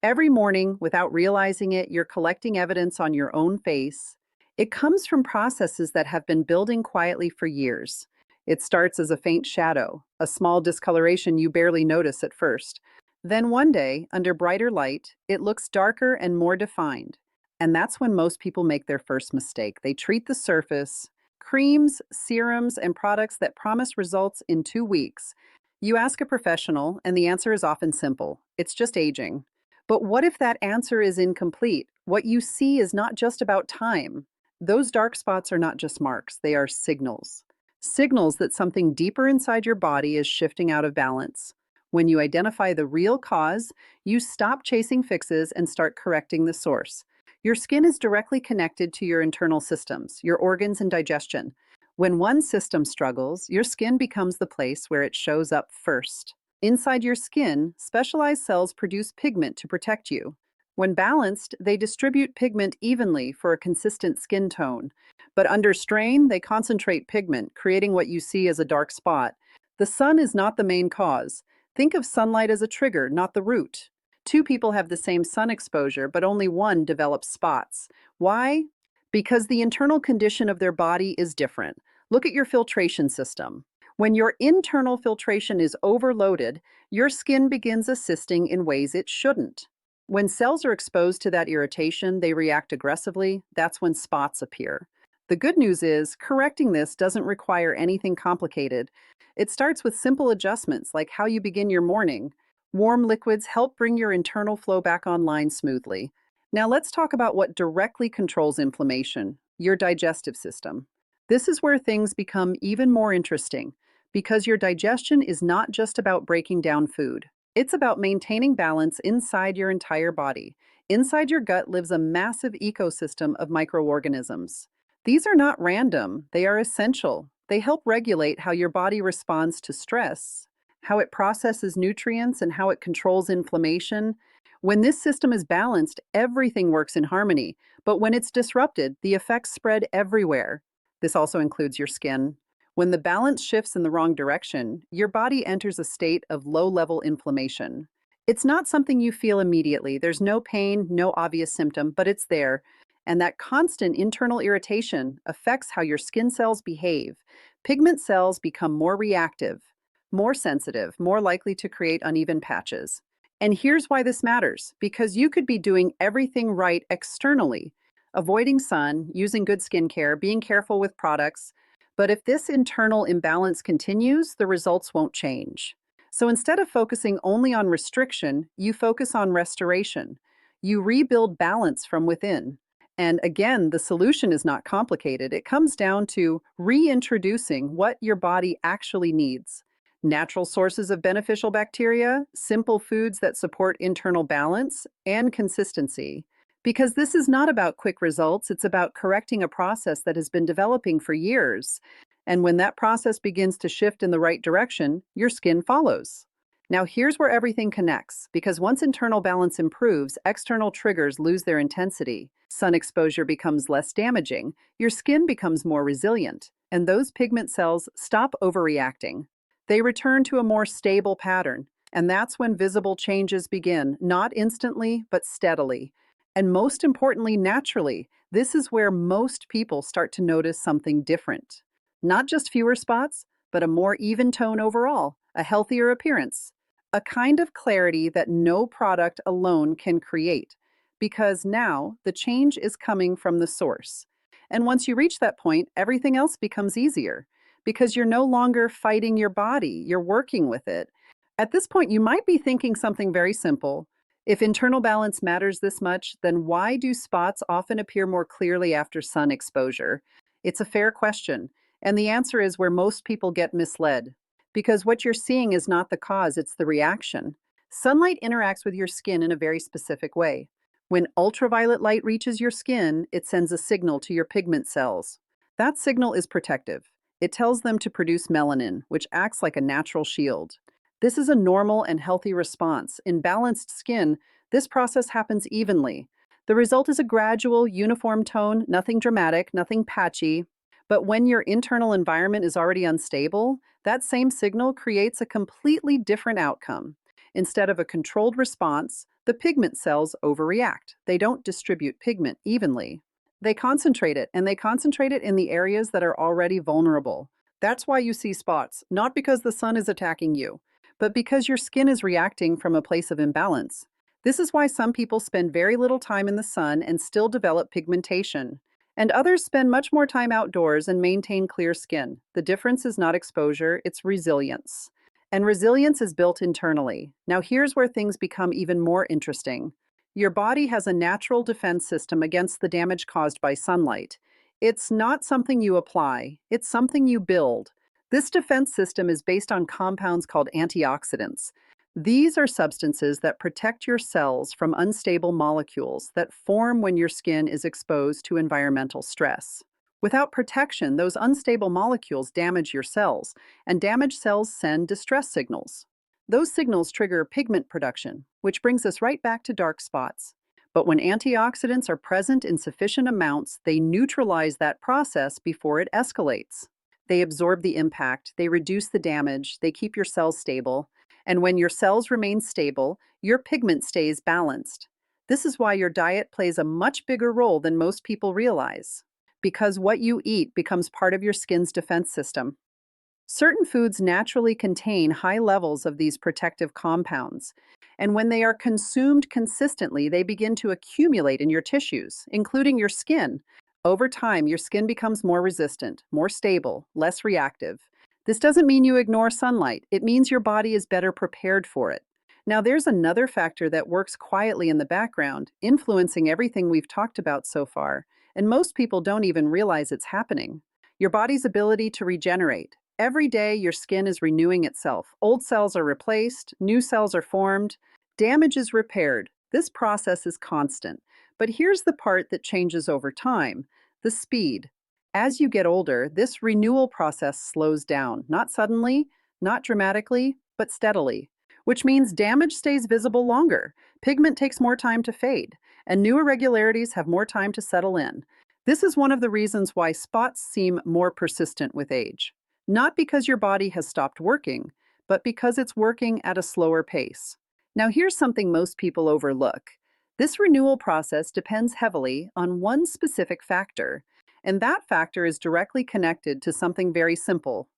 Every morning, without realizing it, you're collecting evidence on your own face. It comes from processes that have been building quietly for years. It starts as a faint shadow, a small discoloration you barely notice at first. Then one day, under brighter light, it looks darker and more defined. And that's when most people make their first mistake. They treat the surface, creams, serums, and products that promise results in 2 weeks. You ask a professional, and the answer is often simple: it's just aging. But what if that answer is incomplete? What you see is not just about time. Those dark spots are not just marks, they are signals. Signals that something deeper inside your body is shifting out of balance. When you identify the real cause, you stop chasing fixes and start correcting the source. Your skin is directly connected to your internal systems, your organs and digestion. When one system struggles, your skin becomes the place where it shows up first. Inside your skin, specialized cells produce pigment to protect you. When balanced, they distribute pigment evenly for a consistent skin tone. But under strain, they concentrate pigment, creating what you see as a dark spot. The sun is not the main cause. Think of sunlight as a trigger, not the root. Two people have the same sun exposure, but only one develops spots. Why? Because the internal condition of their body is different. Look at your filtration system. When your internal filtration is overloaded, your skin begins assisting in ways it shouldn't. When cells are exposed to that irritation, they react aggressively. That's when spots appear. The good news is, correcting this doesn't require anything complicated. It starts with simple adjustments like how you begin your morning. Warm liquids help bring your internal flow back online smoothly. Now let's talk about what directly controls inflammation: your digestive system. This is where things become even more interesting, because your digestion is not just about breaking down food. It's about maintaining balance inside your entire body. Inside your gut lives a massive ecosystem of microorganisms. These are not random, they are essential. They help regulate how your body responds to stress, how it processes nutrients, and how it controls inflammation. When this system is balanced, everything works in harmony. But when it's disrupted, the effects spread everywhere. This also includes your skin. When the balance shifts in the wrong direction, your body enters a state of low-level inflammation. It's not something you feel immediately. There's no pain, no obvious symptom, but it's there. And that constant internal irritation affects how your skin cells behave. Pigment cells become more reactive, more sensitive, more likely to create uneven patches. And here's why this matters: because you could be doing everything right externally, avoiding sun, using good skincare, being careful with products, but if this internal imbalance continues, the results won't change. So instead of focusing only on restriction, you focus on restoration. You rebuild balance from within. And again, the solution is not complicated. It comes down to reintroducing what your body actually needs: natural sources of beneficial bacteria, simple foods that support internal balance, and consistency. Because this is not about quick results, it's about correcting a process that has been developing for years. And when that process begins to shift in the right direction, your skin follows. Now, here's where everything connects, because once internal balance improves, external triggers lose their intensity. Sun exposure becomes less damaging, your skin becomes more resilient, and those pigment cells stop overreacting. They return to a more stable pattern, and that's when visible changes begin, not instantly, but steadily. And most importantly, naturally. This is where most people start to notice something different. Not just fewer spots, but a more even tone overall, a healthier appearance, a kind of clarity that no product alone can create, because now the change is coming from the source. And once you reach that point, everything else becomes easier, because you're no longer fighting your body, you're working with it. At this point, you might be thinking something very simple: if internal balance matters this much, then why do spots often appear more clearly after sun exposure? It's a fair question, and the answer is where most people get misled. Because what you're seeing is not the cause, it's the reaction. Sunlight interacts with your skin in a very specific way. When ultraviolet light reaches your skin, it sends a signal to your pigment cells. That signal is protective. It tells them to produce melanin, which acts like a natural shield. This is a normal and healthy response. In balanced skin, this process happens evenly. The result is a gradual, uniform tone, nothing dramatic, nothing patchy. But when your internal environment is already unstable, that same signal creates a completely different outcome. Instead of a controlled response, The pigment cells overreact. They don't distribute pigment evenly. They concentrate it, and they concentrate it in the areas that are already vulnerable. That's why you see spots, not because the sun is attacking you, but because your skin is reacting from a place of imbalance. This is why some people spend very little time in the sun and still develop pigmentation, and others spend much more time outdoors and maintain clear skin. The difference is not exposure, it's resilience. And resilience is built internally. Now, here's where things become even more interesting. Your body has a natural defense system against the damage caused by sunlight. It's not something you apply, it's something you build. This defense system is based on compounds called antioxidants. These are substances that protect your cells from unstable molecules that form when your skin is exposed to environmental stress. Without protection, those unstable molecules damage your cells, and damaged cells send distress signals. Those signals trigger pigment production, which brings us right back to dark spots. But when antioxidants are present in sufficient amounts, they neutralize that process before it escalates. They absorb the impact, they reduce the damage, they keep your cells stable. And when your cells remain stable, your pigment stays balanced. This is why your diet plays a much bigger role than most people realize, because what you eat becomes part of your skin's defense system. Certain foods naturally contain high levels of these protective compounds, and when they are consumed consistently, they begin to accumulate in your tissues, including your skin. Over time, your skin becomes more resistant, more stable, less reactive. This doesn't mean you ignore sunlight. It means your body is better prepared for it. Now, there's another factor that works quietly in the background, influencing everything we've talked about so far, and most people don't even realize it's happening. Your body's ability to regenerate. Every day, your skin is renewing itself. Old cells are replaced, new cells are formed, damage is repaired. This process is constant. But here's the part that changes over time: the speed. As you get older, this renewal process slows down, not suddenly, not dramatically, but steadily, which means damage stays visible longer, pigment takes more time to fade, and new irregularities have more time to settle in. This is one of the reasons why spots seem more persistent with age. Not because your body has stopped working, but because it's working at a slower pace. Now, here's something most people overlook. This renewal process depends heavily on one specific factor, and that factor is directly connected to something very simple: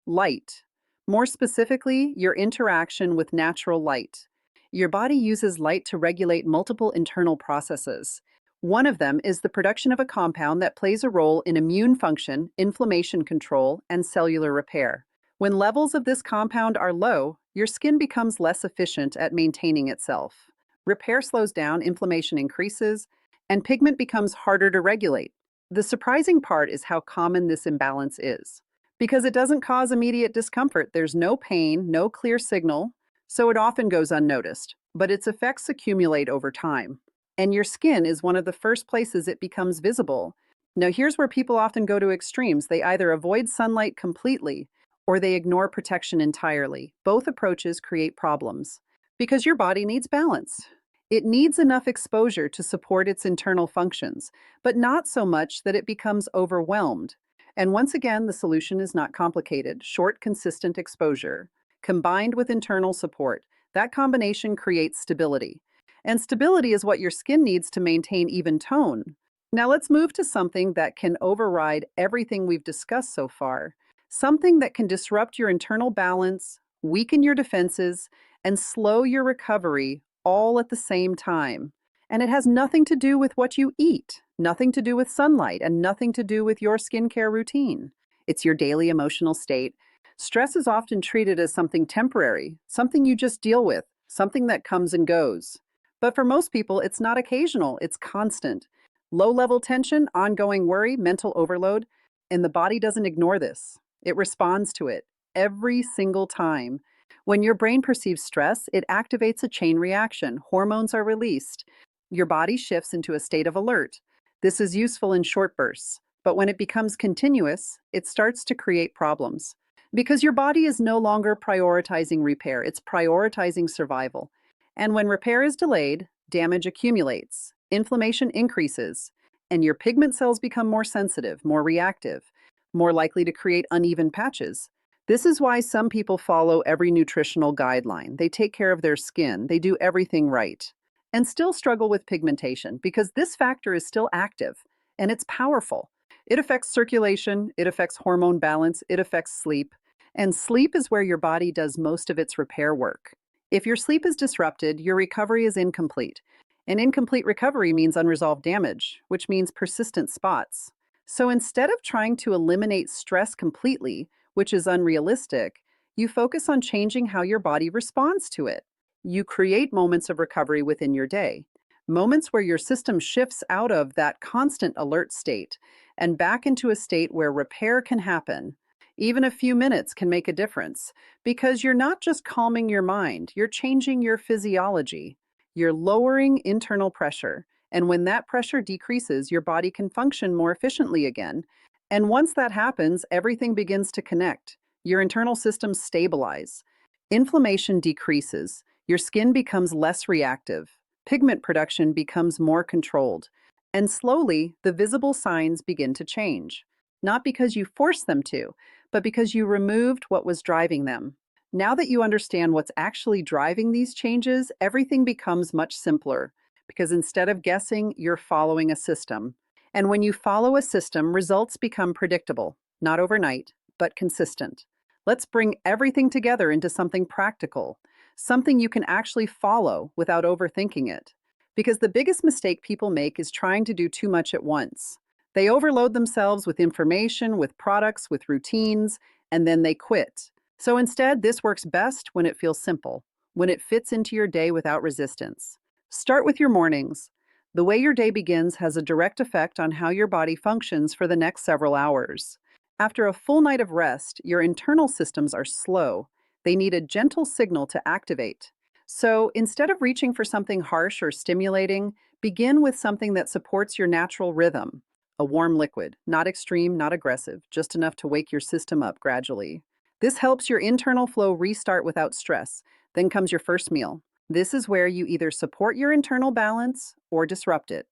light. More specifically, your interaction with natural light. Your body uses light to regulate multiple internal processes. One of them is the production of a compound that plays a role in immune function, inflammation control, and cellular repair. When levels of this compound are low, your skin becomes less efficient at maintaining itself. Repair slows down, inflammation increases, and pigment becomes harder to regulate. The surprising part is how common this imbalance is. Because it doesn't cause immediate discomfort, there's no pain, no clear signal, so it often goes unnoticed. But its effects accumulate over time. And your skin is one of the first places it becomes visible. Now, here's where people often go to extremes. They either avoid sunlight completely or they ignore protection entirely. Both approaches create problems because your body needs balance. It needs enough exposure to support its internal functions, but not so much that it becomes overwhelmed. And once again, the solution is not complicated. Short, consistent exposure, combined with internal support, that combination creates stability. And stability is what your skin needs to maintain even tone. Now let's move to something that can override everything we've discussed so far. Something that can disrupt your internal balance, weaken your defenses, and slow your recovery all at the same time. And it has nothing to do with what you eat, nothing to do with sunlight, and nothing to do with your skincare routine. It's your daily emotional state. Stress is often treated as something temporary, something you just deal with, something that comes and goes. But for most people, it's not occasional, it's constant. Low-level tension, ongoing worry, mental overload, and the body doesn't ignore this. It responds to it every single time. When your brain perceives stress, it activates a chain reaction. Hormones are released. Your body shifts into a state of alert. This is useful in short bursts, but when it becomes continuous, it starts to create problems. Because your body is no longer prioritizing repair, it's prioritizing survival. And when repair is delayed, damage accumulates, inflammation increases, and your pigment cells become more sensitive, more reactive, more likely to create uneven patches. This is why some people follow every nutritional guideline. They take care of their skin. They do everything right. and still struggle with pigmentation because this factor is still active and it's powerful. It affects circulation, it affects hormone balance, it affects sleep, and sleep is where your body does most of its repair work. If your sleep is disrupted, your recovery is incomplete. And incomplete recovery means unresolved damage, which means persistent spots. So instead of trying to eliminate stress completely, which is unrealistic, you focus on changing how your body responds to it. You create moments of recovery within your day, moments where your system shifts out of that constant alert state and back into a state where repair can happen. Even a few minutes can make a difference because you're not just calming your mind, you're changing your physiology. You're lowering internal pressure. And when that pressure decreases, your body can function more efficiently again. And once that happens, everything begins to connect. Your internal systems stabilize. Inflammation decreases. Your skin becomes less reactive. Pigment production becomes more controlled. And slowly, the visible signs begin to change. Not because you forced them to, but because you removed what was driving them. Now that you understand what's actually driving these changes, everything becomes much simpler because instead of guessing, you're following a system. And when you follow a system, results become predictable, not overnight, but consistent. Let's bring everything together into something practical, something you can actually follow without overthinking it. Because the biggest mistake people make is trying to do too much at once. They overload themselves with information, with products, with routines, and then they quit. So instead, this works best when it feels simple, when it fits into your day without resistance. Start with your mornings. The way your day begins has a direct effect on how your body functions for the next several hours. After a full night of rest, your internal systems are slow. They need a gentle signal to activate. So instead of reaching for something harsh or stimulating, begin with something that supports your natural rhythm. A warm liquid, not extreme, not aggressive, just enough to wake your system up gradually. This helps your internal flow restart without stress. Then comes your first meal. This is where you either support your internal balance or disrupt it.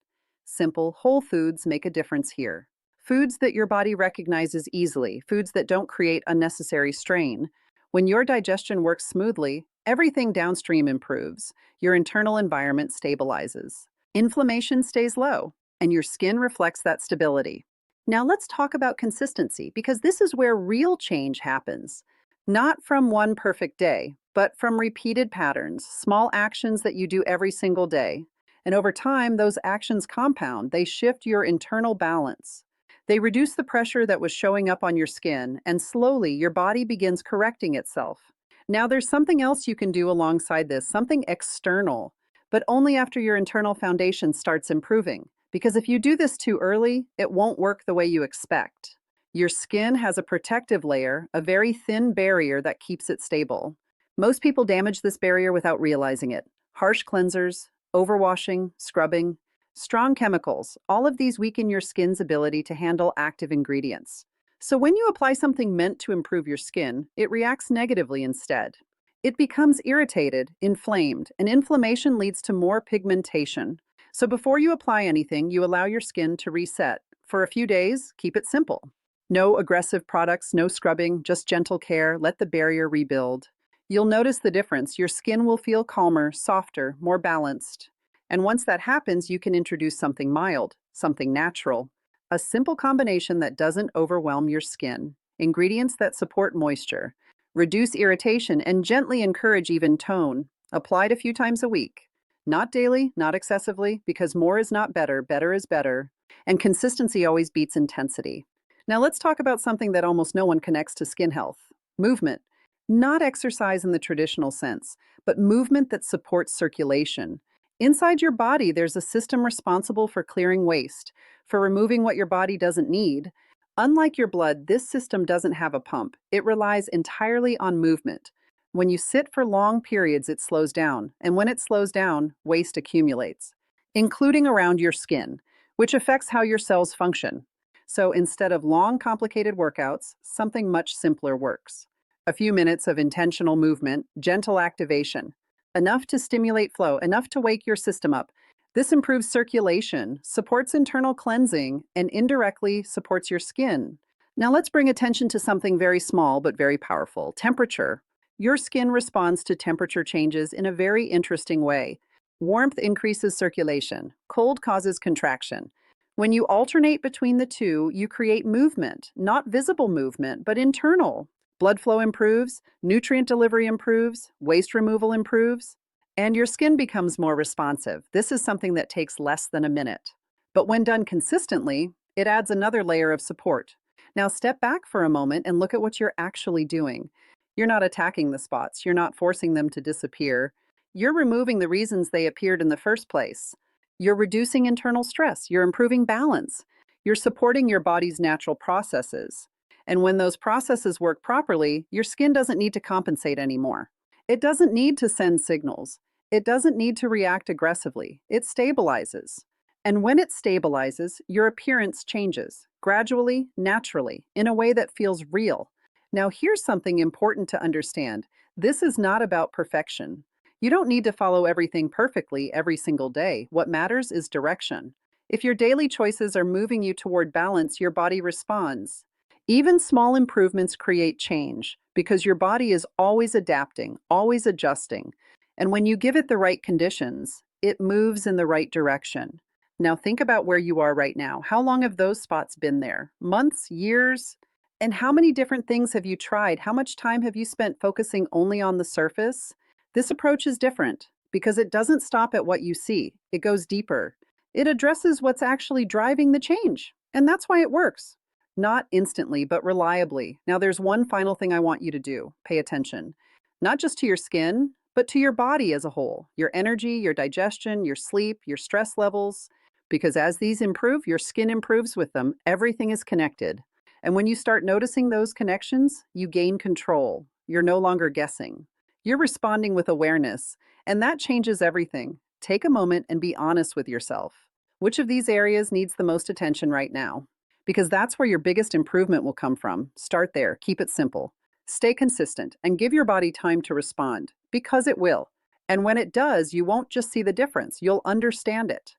Simple, whole foods make a difference here. Foods that your body recognizes easily, foods that don't create unnecessary strain. When your digestion works smoothly, everything downstream improves. Your internal environment stabilizes. Inflammation stays low, and your skin reflects that stability. Now let's talk about consistency, because this is where real change happens. Not from one perfect day, but from repeated patterns, small actions that you do every single day. And over time, those actions compound. They shift your internal balance. They reduce the pressure that was showing up on your skin, and slowly your body begins correcting itself. Now there's something else you can do alongside this, something external, but only after your internal foundation starts improving. Because if you do this too early, it won't work the way you expect. Your skin has a protective layer, a very thin barrier that keeps it stable. Most people damage this barrier without realizing it. Harsh cleansers, overwashing, scrubbing, strong chemicals, all of these weaken your skin's ability to handle active ingredients. So when you apply something meant to improve your skin, it reacts negatively instead. It becomes irritated, inflamed, and inflammation leads to more pigmentation. So before you apply anything, you allow your skin to reset. For a few days, keep it simple. No aggressive products, no scrubbing, just gentle care. Let the barrier rebuild. You'll notice the difference. Your skin will feel calmer, softer, more balanced. And once that happens, you can introduce something mild, something natural. A simple combination that doesn't overwhelm your skin. Ingredients that support moisture, reduce irritation, and gently encourage even tone. Applied a few times a week. Not daily, not excessively, because more is not better, better is better. And consistency always beats intensity. Now let's talk about something that almost no one connects to skin health. Movement. Not exercise in the traditional sense, but movement that supports circulation. Inside your body, there's a system responsible for clearing waste, for removing what your body doesn't need. Unlike your blood, this system doesn't have a pump. It relies entirely on movement. When you sit for long periods, it slows down, and when it slows down, waste accumulates, including around your skin, which affects how your cells function. So instead of long, complicated workouts, something much simpler works. A few minutes of intentional movement, gentle activation, enough to stimulate flow, enough to wake your system up. This improves circulation, supports internal cleansing, and indirectly supports your skin. Now let's bring attention to something very small but very powerful, temperature. Your skin responds to temperature changes in a very interesting way. Warmth increases circulation. Cold causes contraction. When you alternate between the two, you create movement, not visible movement, but internal. Blood flow improves, nutrient delivery improves, waste removal improves, and your skin becomes more responsive. This is something that takes less than a minute. But when done consistently, it adds another layer of support. Now step back for a moment and look at what you're actually doing. You're not attacking the spots, you're not forcing them to disappear. You're removing the reasons they appeared in the first place. You're reducing internal stress, you're improving balance, you're supporting your body's natural processes. And when those processes work properly, your skin doesn't need to compensate anymore. It doesn't need to send signals. It doesn't need to react aggressively. It stabilizes. And when it stabilizes, your appearance changes, gradually, naturally, in a way that feels real. Now, here's something important to understand. This is not about perfection. You don't need to follow everything perfectly every single day. What matters is direction. If your daily choices are moving you toward balance, your body responds. Even small improvements create change because your body is always adapting, always adjusting. And when you give it the right conditions, it moves in the right direction. Now think about where you are right now. How long have those spots been there? Months, years? And how many different things have you tried? How much time have you spent focusing only on the surface? This approach is different because it doesn't stop at what you see. It goes deeper. It addresses what's actually driving the change. And that's why it works. Not instantly, but reliably. Now, there's one final thing I want you to do. Pay attention. Not just to your skin, but to your body as a whole. Your energy, your digestion, your sleep, your stress levels. Because as these improve, your skin improves with them. Everything is connected. And when you start noticing those connections, you gain control. You're no longer guessing. You're responding with awareness. And that changes everything. Take a moment and be honest with yourself. Which of these areas needs the most attention right now? Because that's where your biggest improvement will come from. Start there. Keep it simple. Stay consistent and give your body time to respond, because it will. And when it does, you won't just see the difference, you'll understand it.